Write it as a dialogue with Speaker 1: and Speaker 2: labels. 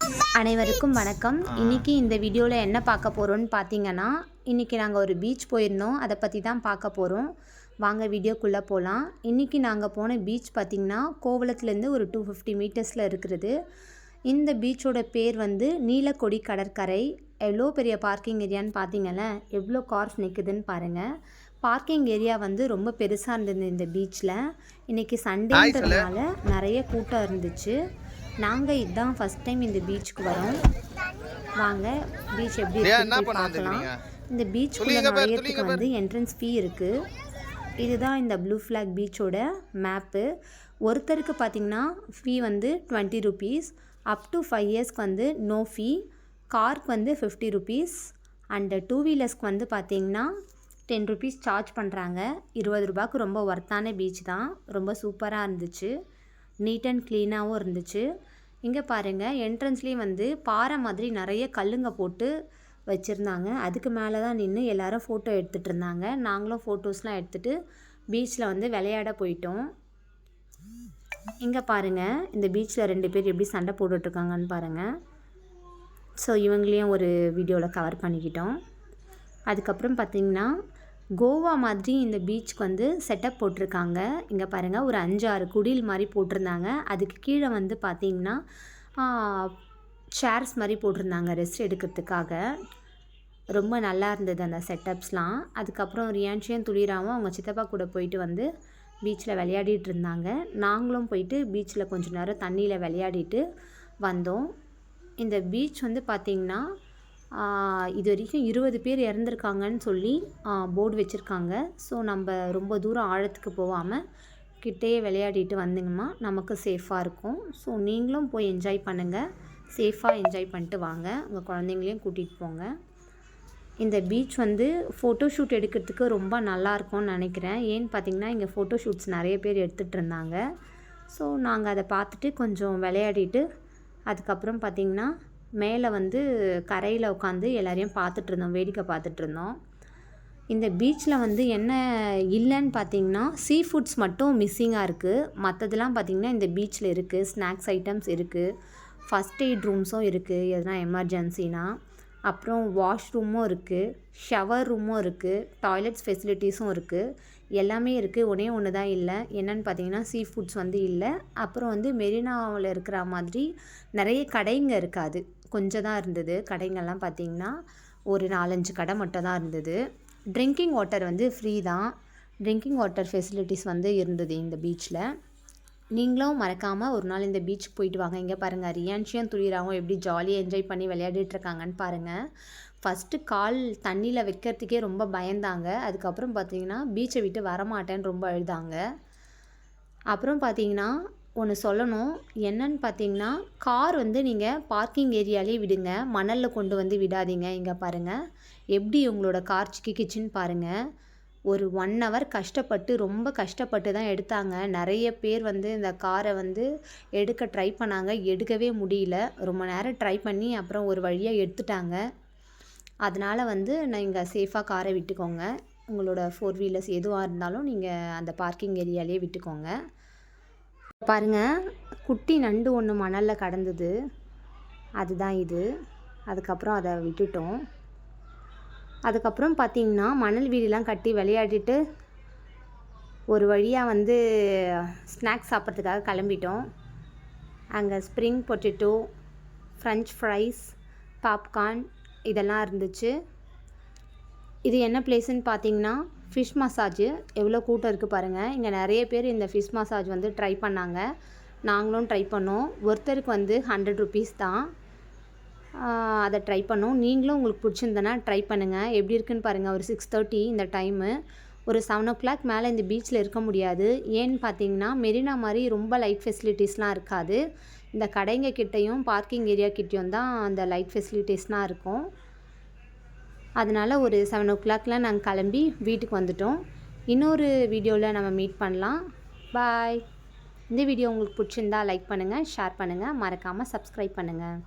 Speaker 1: அனைவருக்கும் வணக்கம். இன்றைக்கி இந்த வீடியோவில் என்ன பார்க்க போகிறோன்னு பார்த்தீங்கன்னா, இன்றைக்கி நாங்கள் ஒரு பீச் போயிருந்தோம். அதை பற்றி தான் பார்க்க போகிறோம். வாங்க வீடியோக்குள்ளே போகலாம். இன்றைக்கி நாங்கள் போன பீச் பார்த்திங்கன்னா கோவளத்துலேருந்து ஒரு 250 மீட்டர்ஸில் இருக்கிறது. இந்த பீச்சோட பேர் வந்து நீலக்கொடி கடற்கரை. எவ்வளோ பெரிய பார்க்கிங் ஏரியான்னு பார்த்தீங்களே, எவ்வளோ கார்ஸ் நிற்குதுன்னு பாருங்கள். பார்க்கிங் ஏரியா வந்து ரொம்ப பெருசாக இருந்தது இந்த பீச்சில். இன்றைக்கி சண்டேன்றதுனால நிறைய கூட்டம் இருந்துச்சு. நாங்கள் இதுதான் ஃபஸ்ட் டைம் இந்த பீச்சுக்கு வரோம். வாங்க பீச் எப்படி இருக்குன்னு பார்க்கலாம். இந்த பீச்சுக்குள்ளே நுழையிறதுக்கு வந்து என்ட்ரன்ஸ் ஃபீ இருக்குது. இதுதான் இந்த ப்ளூ ஃப்ளாக் பீச்சோட மேப்பு. ஒருத்தருக்கு பார்த்திங்கன்னா ஃபீ வந்து 20 ருபீஸ். அப் டு 5 இயர்ஸ்க்கு வந்து நோ ஃபீ. காருக்கு வந்து 50 ருபீஸ். அண்டு 2 வீலர்ஸ்க்கு வந்து பார்த்திங்கன்னா 10 ருபீஸ் சார்ஜ் பண்ணுறாங்க. 20 ரூபாய்க்கு ரொம்ப ஒர்த்தான பீச் தான். ரொம்ப சூப்பராக இருந்துச்சு. நீட் அண்ட் க்ளீனாகவும் இருந்துச்சு. இங்கே பாருங்கள், என்ட்ரன்ஸ்லேயும் வந்து பாறை மாதிரி நிறைய கல்லுங்க போட்டு வச்சுருந்தாங்க. அதுக்கு மேலே தான் நின்று எல்லோரும் ஃபோட்டோ எடுத்துகிட்டு இருந்தாங்க. நாங்களும் ஃபோட்டோஸ்லாம் எடுத்துகிட்டு பீச்சில் வந்து விளையாட போயிட்டோம். இங்கே பாருங்கள், இந்த பீச்சில் 2 பேர் எப்படி சண்டை போட்டுட்ருக்காங்கன்னு பாருங்கள். ஸோ இவங்களையும் ஒரு வீடியோவில் கவர் பண்ணிக்கிட்டோம். அதுக்கப்புறம் பார்த்திங்கன்னா கோவா மாதிரி இந்த பீச்சுக்கு வந்து செட்டப் போட்டிருக்காங்க. இங்கே பாருங்கள், ஒரு 5-6 குடில் மாதிரி போட்டிருந்தாங்க. அதுக்கு கீழே வந்து பார்த்திங்கன்னா சேர்ஸ் மாதிரி போட்டிருந்தாங்க ரெஸ்ட் எடுக்கிறதுக்காக. ரொம்ப நல்லா இருந்தது அந்த செட்டப்ஸ்லாம். அதுக்கப்புறம் ரியான்ஷியும் துளிராவும் அவங்க சித்தப்பா கூட போயிட்டு வந்து பீச்சில் விளையாடிட்டு இருந்தாங்க. நாங்களும் போயிட்டு பீச்சில் கொஞ்சம் நேரம் தண்ணியில் விளையாடிட்டு வந்தோம். இந்த பீச் வந்து பார்த்திங்கன்னா இது வரைக்கும் 20 பேர் இறந்துருக்காங்கன்னு சொல்லி போர்டு வச்சுருக்காங்க. ஸோ நம்ம ரொம்ப தூரம் ஆழத்துக்கு போகாமல் கிட்டேயே விளையாடிட்டு வந்தீங்கன்னா நமக்கு சேஃபாக இருக்கும். ஸோ நீங்களும் போய் என்ஜாய் பண்ணுங்கள். சேஃபாக என்ஜாய் பண்ணிட்டு வாங்க. உங்கள் குழந்தைங்களையும் கூட்டிகிட்டு போங்க. இந்த பீச் வந்து ஃபோட்டோ ஷூட் எடுக்கிறதுக்கு ரொம்ப நல்லாயிருக்கும்னு நினைக்கிறேன். ஏன்னு பார்த்திங்கன்னா இங்கே ஃபோட்டோ ஷூட்ஸ் நிறைய பேர் எடுத்துகிட்டு இருந்தாங்க. ஸோ நாங்கள் அதை பார்த்துட்டு கொஞ்சம் விளையாடிட்டு அதுக்கப்புறம் பார்த்திங்கன்னா மேலே வந்து கரையில் உட்காந்து எல்லாரையும் பார்த்துட்ருந்தோம், வேடிக்கை பார்த்துட்ருந்தோம். இந்த பீச்சில் வந்து என்ன இல்லைன்னு பார்த்திங்கன்னா சீ ஃபுட்ஸ் மட்டும் மிஸ்ஸிங்காக இருக்குது. மற்றதெல்லாம் பார்த்திங்கன்னா இந்த பீச்சில் இருக்குது. ஸ்நாக்ஸ் ஐட்டம்ஸ் இருக்குது, ஃபஸ்ட் எய்ட் ரூம்ஸும் இருக்குது எதுனா எமர்ஜென்சினா. அப்புறம் வாஷ்ரூமும் இருக்குது, ஷவர் ரூமும் இருக்குது, டாய்லெட்ஸ் ஃபெசிலிட்டிஸும் இருக்குது. எல்லாமே இருக்குது. ஒன்று தான் இல்லை. என்னென்னு பார்த்தீங்கன்னா சீ ஃபுட்ஸ் வந்து இல்லை. அப்புறம் வந்து மெரினாவில் இருக்கிற மாதிரி நிறைய கடைங்க இருக்காது, கொஞ்சம் தான் இருந்தது. கடைங்கள்லாம் பார்த்திங்கன்னா ஒரு 4-5 கடை மட்டும் தான் இருந்தது. ட்ரிங்கிங் வாட்டர் வந்து ஃப்ரீ தான். ட்ரிங்கிங் வாட்டர் ஃபெசிலிட்டிஸ் வந்து இருந்தது இந்த பீச்சில். நீங்களும் மறக்காமல் ஒரு நாள் இந்த பீச்சுக்கு போயிட்டு வாங்க. இங்கே பாருங்கள், ரியான்ஷியும் துளிராவும் எப்படி ஜாலியாக என்ஜாய் பண்ணி விளையாடிட்டுருக்காங்கன்னு பாருங்கள். ஃபஸ்ட்டு கால் தண்ணியில் வைக்கிறதுக்கே ரொம்ப பயந்தாங்க. அதுக்கப்புறம் பார்த்திங்கன்னா பீச்சை விட்டு வரமாட்டேன்னு ரொம்ப அழுதாங்க. அப்புறம் பார்த்திங்கன்னா ஒன்று சொல்லணும், என்னன்னு பார்த்தீங்கன்னா கார் வந்து நீங்கள் பார்க்கிங் ஏரியாலே விடுங்க, மணலில் கொண்டு வந்து விடாதீங்க. இங்கே பாருங்கள் எப்படி உங்களோட கார் சிக்கிக்கிச்சின்னு பாருங்கள். ஒரு 1 ஹவர் கஷ்டப்பட்டு, ரொம்ப கஷ்டப்பட்டு தான் எடுத்தாங்க. நிறைய பேர் வந்து இந்த காரை வந்து எடுக்க ட்ரை பண்ணாங்க, எடுக்கவே முடியல. ரொம்ப நேரம் ட்ரை பண்ணி அப்புறம் ஒரு வழியாக எடுத்துட்டாங்க. அதனால் வந்து நீங்கள் சேஃபாக காரை விட்டுக்கோங்க. உங்களோட 4 வீலர்ஸ் எதுவாக இருந்தாலும் நீங்கள் அந்த பார்க்கிங் ஏரியாலே விட்டுக்கோங்க. பாருங்கள், குட்டி நண்டு ஒன்று மணலில் கடந்தது, அதுதான் இது. அதுக்கப்புறம் அதை விட்டுட்டோம். அதுக்கப்புறம் பார்த்திங்கன்னா மணல் வீடெலாம் கட்டி விளையாடிட்டு ஒரு வழியாக வந்து ஸ்நாக்ஸ் சாப்பிட்றதுக்காக கிளம்பிட்டோம். அங்கே spring potato, French fries, popcorn இதெல்லாம் இருந்துச்சு. இது என்ன பிளேஸுன்னு பார்த்தீங்கன்னா ஃபிஷ் மசாஜ். எவ்வளோ கூட்டம் இருக்குது பாருங்கள். இங்கே நிறைய பேர் இந்த ஃபிஷ் மசாஜ் வந்து ட்ரை பண்ணாங்க. நாங்களும் ட்ரை பண்ணோம். ஒருத்தருக்கு வந்து 100 ருபீஸ் தான். அதை ட்ரை பண்ணோம். நீங்களும் உங்களுக்கு பிடிச்சிருந்தனா ட்ரை பண்ணுங்கள். எப்படி இருக்குன்னு பாருங்கள். ஒரு 6:30 இந்த டைமு. ஒரு 7 o'clock மேலே இந்த பீச்சில் இருக்க முடியாது. ஏன்னு பார்த்தீங்கன்னா மெரினா மாதிரி ரொம்ப லைட் ஃபெசிலிட்டிஸ்லாம் இருக்காது. இந்த கடைங்க கிட்டேயும் பார்க்கிங் ஏரியா கிட்டேயும் தான் அந்த லைட் ஃபெசிலிட்டிஸ்லாம் இருக்கும். அதனால் ஒரு 7 o'clockலாம் நாங்கள் கிளம்பி வீட்டுக்கு வந்துட்டோம். இன்னொரு வீடியோவில் நம்ம மீட் பண்ணலாம். பாய். இந்த வீடியோ உங்களுக்கு பிடிச்சிருந்தா லைக் பண்ணுங்கள், ஷேர் பண்ணுங்கள், மறக்காமல் சப்ஸ்கிரைப் பண்ணுங்கள்.